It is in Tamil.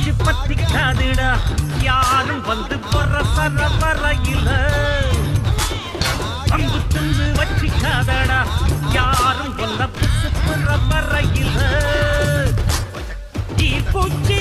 மூச்சு பத்திக்காதுடா யாரும் வந்து பர வரையில அம்பு துண்டு வச்சிக்காதடா யாரும் கொல்ல புற வரையில பூச்சி